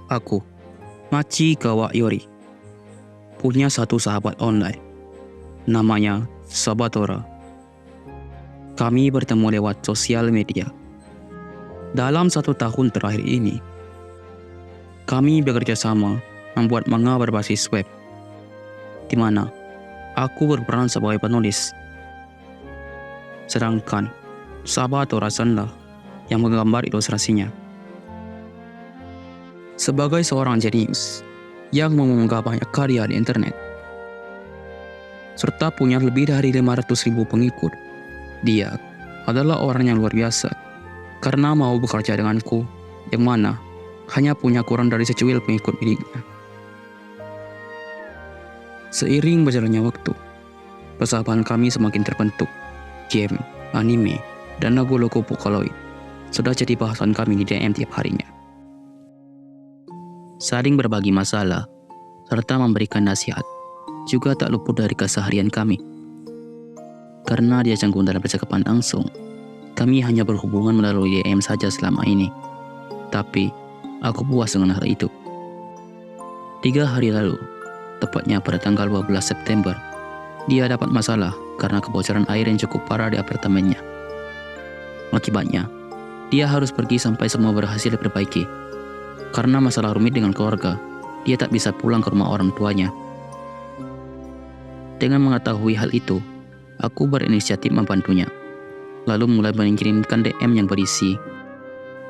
Aku, Machi Kawakyori, punya satu sahabat online. Namanya Sabatora. Kami bertemu lewat sosial media. Dalam 1 tahun terakhir ini, kami bekerja sama membuat manga berbasis web, di mana aku berperan sebagai penulis. Sedangkan Sabatora Sanda yang menggambar ilustrasinya. Sebagai seorang jenius yang mengunggah banyak karya di internet, serta punya lebih dari 500.000 pengikut, dia adalah orang yang luar biasa karena mau bekerja denganku, yang mana hanya punya kurang dari secuil pengikut miliknya. Seiring berjalannya waktu, persahabatan kami semakin terbentuk. Game, anime, dan lagu-lagu Vocaloid sudah jadi bahasan kami di DM tiap harinya. Saling berbagi masalah serta memberikan nasihat juga tak luput dari keseharian kami. Karena dia canggung dalam percakapan langsung, kami hanya berhubungan melalui DM saja selama ini. Tapi aku puas dengan hal itu. 3 hari lalu, tepatnya pada tanggal 12 September, dia dapat masalah karena kebocoran air yang cukup parah di apartemennya. Akibatnya, dia harus pergi sampai semua berhasil diperbaiki. Karena masalah rumit dengan keluarga, dia tak bisa pulang ke rumah orang tuanya. Dengan mengetahui hal itu, aku berinisiatif membantunya. Lalu mulai mengirimkan DM yang berisi,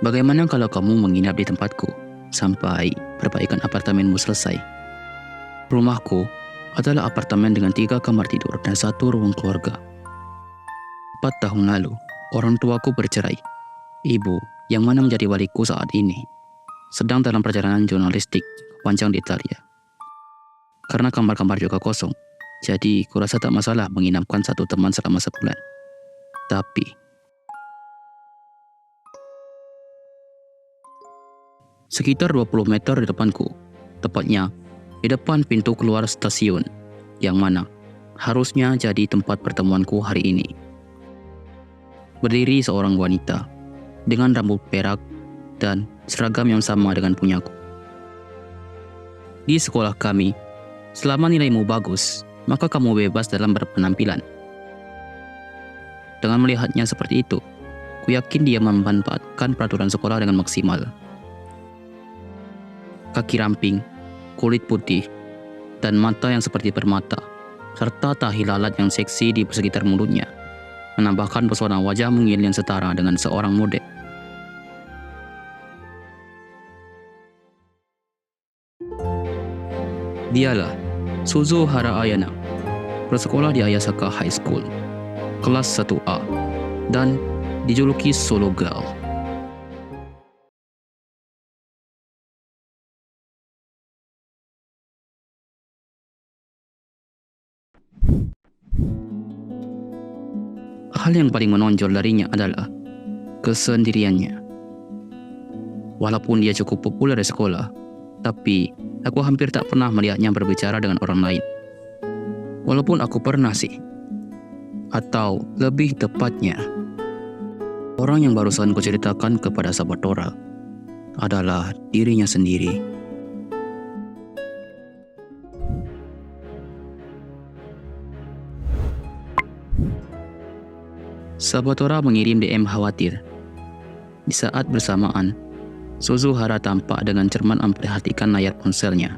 "Bagaimana kalau kamu menginap di tempatku sampai perbaikan apartemenmu selesai?" Rumahku adalah apartemen dengan 3 kamar tidur dan 1 ruang keluarga. 4 tahun lalu, orang tuaku bercerai. Ibu, yang mana menjadi waliku saat ini, sedang dalam perjalanan jurnalistik panjang di Italia. Karena kamar-kamar juga kosong, jadi kurasa tak masalah menginapkan satu teman selama sebulan. Tapi sekitar 20 meter di depanku, tepatnya di depan pintu keluar stasiun, yang mana harusnya jadi tempat pertemuanku hari ini, berdiri seorang wanita dengan rambut perak dan seragam yang sama dengan punyaku. Di sekolah kami, selama nilaimu bagus, maka kamu bebas dalam berpenampilan. Dengan melihatnya seperti itu, ku yakin dia memanfaatkan peraturan sekolah dengan maksimal. Kaki ramping, kulit putih, dan mata yang seperti permata, serta tahi lalat yang seksi di sekitar mulutnya, menambahkan pesona wajah mungil yang setara dengan seorang model. Dialah Suzuhara Ayana, bersekolah di Ayasaka High School, kelas 1A, dan dijuluki Solo Girl. Hal yang paling menonjol darinya adalah kesendiriannya. Walaupun dia cukup populer di sekolah, tapi aku hampir tak pernah melihatnya berbicara dengan orang lain. Walaupun aku pernah sih. Atau lebih tepatnya, orang yang barusan kuceritakan kepada Sabatora adalah dirinya sendiri. Sabatora mengirim DM khawatir. Di saat bersamaan, Suzuhara tampak dengan cermat memperhatikan layar ponselnya.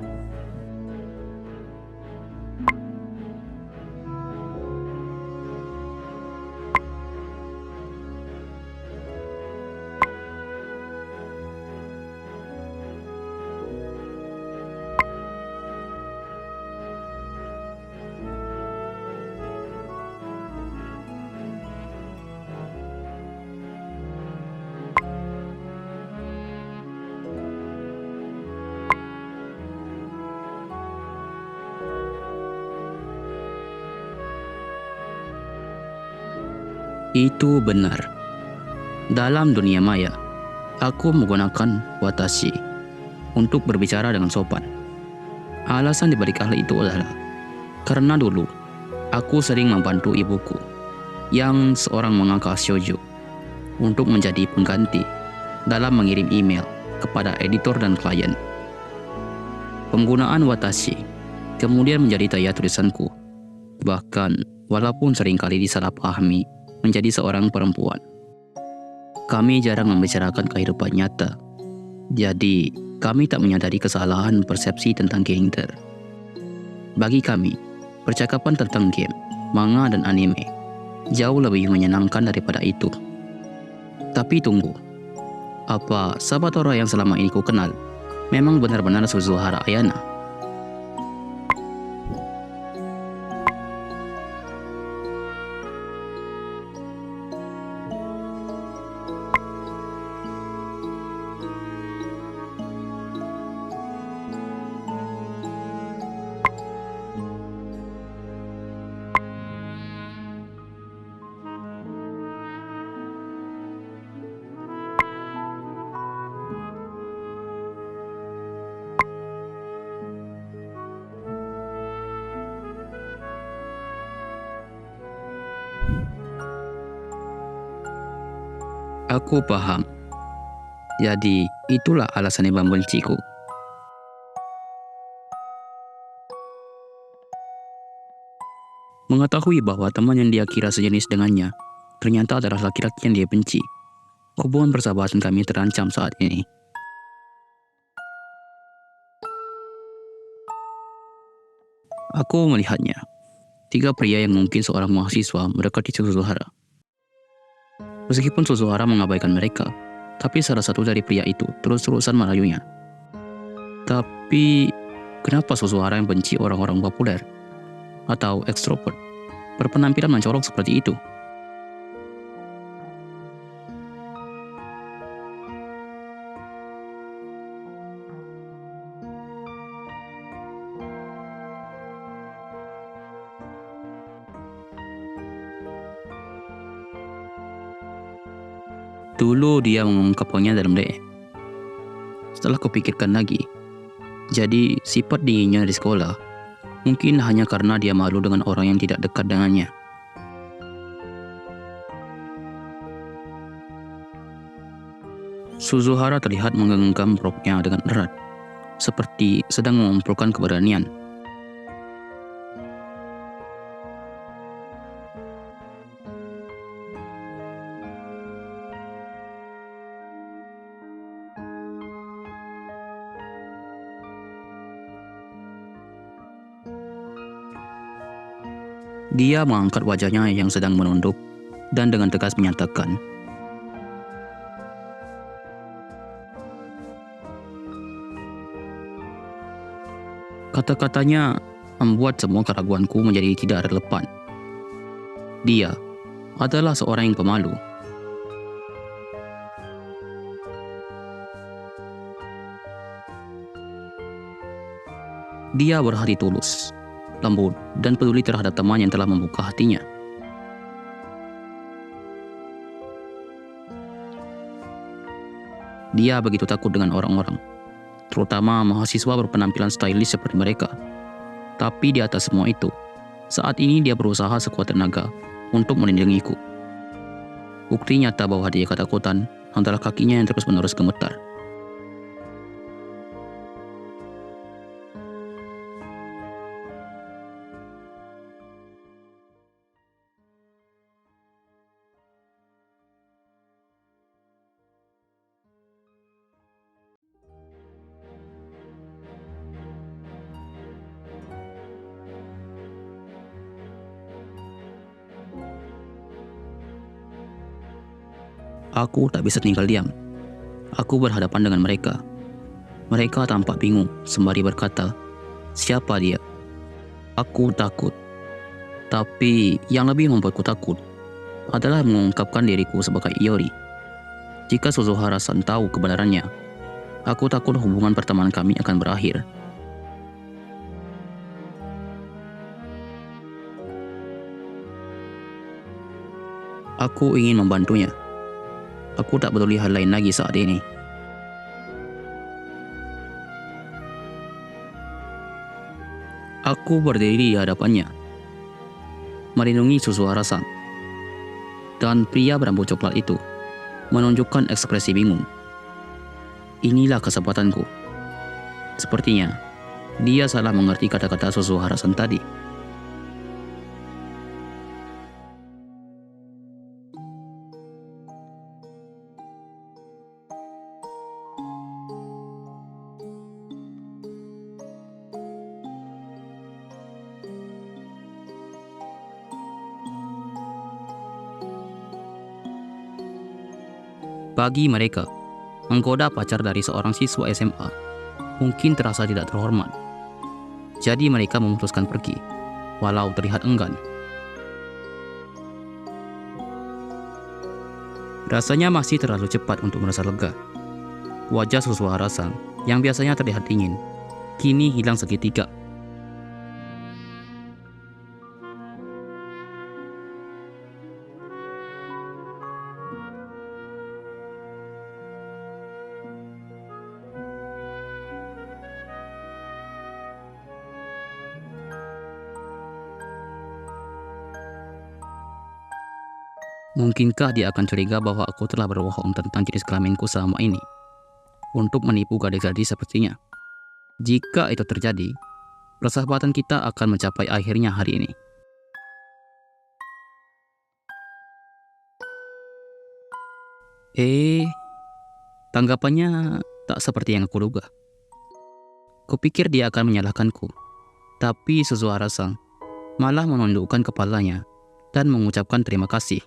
Itu benar. Dalam dunia maya, aku menggunakan watashi untuk berbicara dengan sopan. Alasan dibalik hal itu adalah karena dulu aku sering membantu ibuku yang seorang mangaka shoujo untuk menjadi pengganti dalam mengirim email kepada editor dan klien. Penggunaan watashi kemudian menjadi daya tulisanku, bahkan walaupun seringkali disalahpahami menjadi seorang perempuan. Kami jarang membicarakan kehidupan nyata, jadi kami tak menyadari kesalahan persepsi tentang gender. Bagi kami, percakapan tentang game, manga dan anime jauh lebih menyenangkan daripada itu. Tapi tunggu, apa Sabatora yang selama ini ku kenal memang benar-benar Suzuhara Ayana? Aku paham. Jadi itulah alasannya membenciku. Mengetahui bahwa teman yang dia kira sejenis dengannya ternyata adalah laki-laki yang dia benci, hubungan persahabatan kami terancam saat ini. Aku melihatnya, 3 pria yang mungkin seorang mahasiswa mendekati Suzuhara. Meskipun Suzuhara mengabaikan mereka, tapi salah satu dari pria itu terus-terusan merayunya. Tapi, kenapa Suzuhara yang benci orang-orang populer atau ekstrovert berpenampilan mencolok seperti itu? Dulu dia mengungkapkannya dalam DM. Setelah kupikirkan lagi, jadi sifat dinginnya di sekolah mungkin hanya karena dia malu dengan orang yang tidak dekat dengannya. Suzuhara terlihat menggenggam roknya dengan erat, seperti sedang mengumpulkan keberanian. Dia mengangkat wajahnya yang sedang menunduk dan dengan tegas menyatakan, kata-katanya membuat semua keraguanku menjadi tidak relevan. Dia adalah seorang yang pemalu. Dia berhati tulus, lembut, dan peduli terhadap teman yang telah membuka hatinya. Dia begitu takut dengan orang-orang, terutama mahasiswa berpenampilan stylish seperti mereka. Tapi di atas semua itu, saat ini dia berusaha sekuat tenaga untuk melindungiku. Bukti nyata bahwa dia ketakutan adalah kakinya yang terus-menerus gemetar. Aku tak bisa tinggal diam. Aku berhadapan dengan mereka. Mereka tampak bingung sembari berkata, siapa dia? Aku takut. Tapi yang lebih membuatku takut adalah mengungkapkan diriku sebagai Iori. Jika Suzuhara-san tahu kebenarannya, aku takut hubungan pertemanan kami akan berakhir. Aku ingin membantunya. Aku tak peduli hal lain lagi saat ini. Aku berdiri di hadapannya, melindungi Suzuhara-san. Dan pria berambut coklat itu menunjukkan ekspresi bingung Inilah kesempatanku. Sepertinya dia salah mengerti kata-kata Susuhara-san tadi. Bagi mereka, menggoda pacar dari seorang siswa SMA mungkin terasa tidak terhormat. Jadi mereka memutuskan pergi, walau terlihat enggan. Rasanya masih terlalu cepat untuk merasa lega. Wajah Susuhara-san yang biasanya terlihat dingin, kini hilang seketika. Mungkinkah dia akan curiga bahwa aku telah berbohong tentang jenis kelaminku selama ini untuk menipu gadis-gadis sepertinya? Jika itu terjadi, persahabatan kita akan mencapai akhirnya hari ini. Tanggapannya tak seperti yang aku duga. Kupikir dia akan menyalahkanku, tapi Susuhara-san malah menundukkan kepalanya dan mengucapkan terima kasih.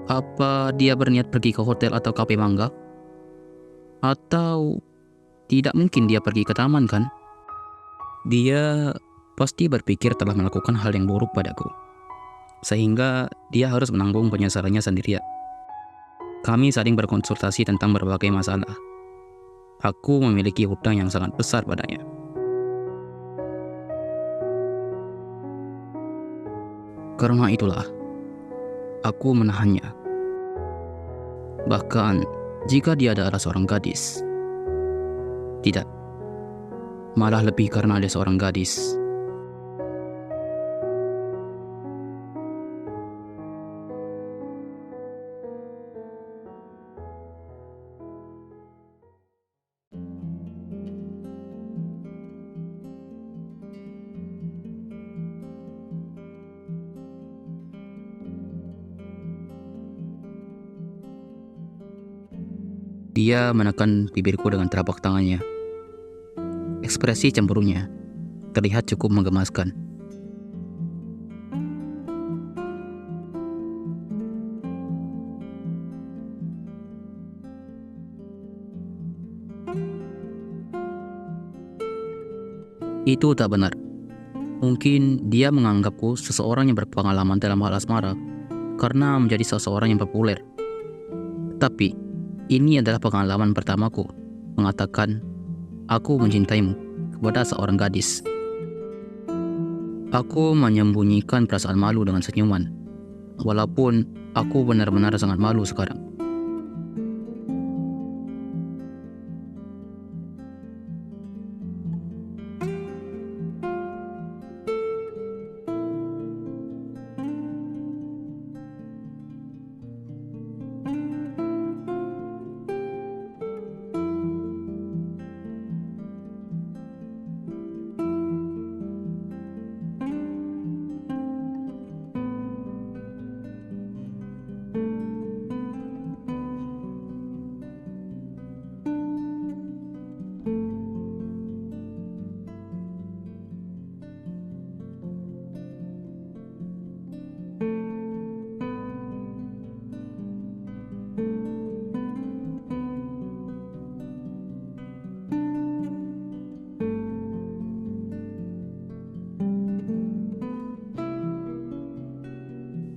Apa dia berniat pergi ke hotel atau kafe mangga? Atau tidak mungkin dia pergi ke taman kan? Dia pasti berpikir telah melakukan hal yang buruk padaku, sehingga dia harus menanggung penyesalannya sendirian. Kami saling berkonsultasi tentang berbagai masalah. Aku memiliki hutang yang sangat besar padanya. Karena itulah, aku menahannya. Bahkan jika dia adalah seorang gadis. Tidak, malah lebih karena dia seorang gadis. Dia menekan bibirku dengan telapak tangannya. Ekspresi cemburunya terlihat cukup menggemaskan. Itu tak benar. Mungkin dia menganggapku seseorang yang berpengalaman dalam hal asmara karena menjadi seseorang yang populer. Tapi ini adalah pengalaman pertamaku mengatakan aku mencintaimu kepada seorang gadis. Aku menyembunyikan perasaan malu dengan senyuman, walaupun aku benar-benar sangat malu sekarang.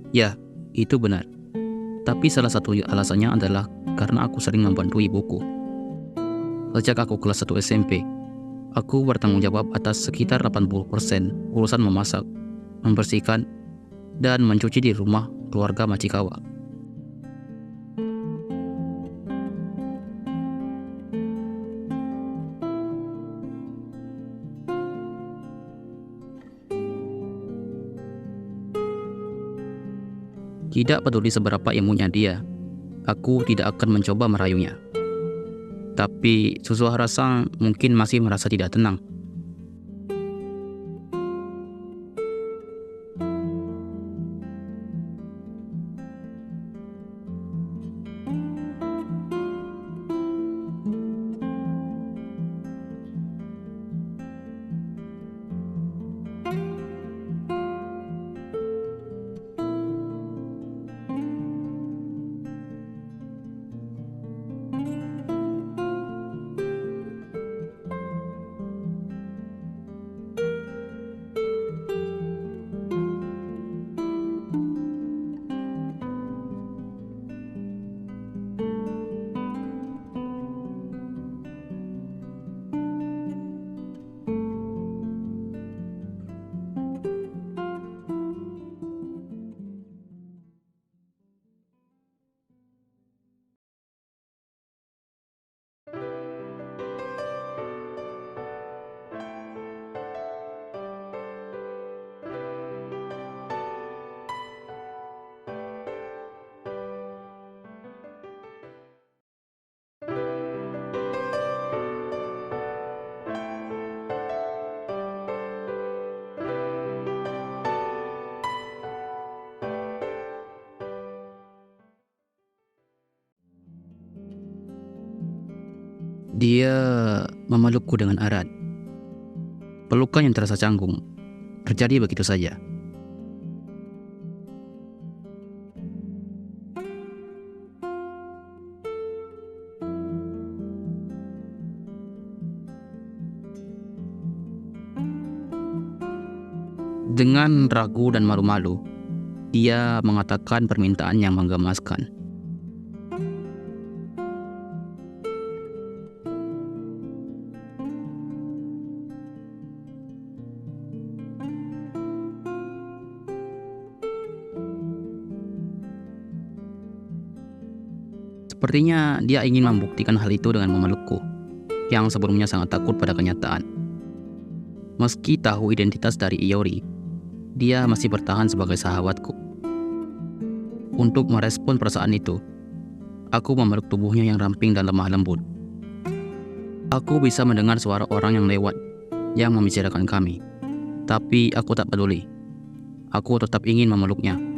Ya, itu benar. Tapi salah satu alasannya adalah karena aku sering membantu ibuku. Sejak aku kelas 1 SMP, aku bertanggung jawab atas sekitar 80% urusan memasak, membersihkan, dan mencuci di rumah keluarga Machikawa. Tidak peduli seberapa ilmunya dia, aku tidak akan mencoba merayunya. Tapi Suzuha rasa mungkin masih merasa tidak tenang. Dia memelukku dengan erat. Pelukan yang terasa canggung terjadi begitu saja. Dengan ragu dan malu-malu, dia mengatakan permintaan yang menggemaskan. Sepertinya dia ingin membuktikan hal itu dengan memelukku, yang sebelumnya sangat takut pada kenyataan. Meski tahu identitas dari Iori, dia masih bertahan sebagai sahabatku. Untuk merespon perasaan itu, aku memeluk tubuhnya yang ramping dan lemah lembut. Aku bisa mendengar suara orang yang lewat, yang membicarakan kami. Tapi aku tak peduli. Aku tetap ingin memeluknya.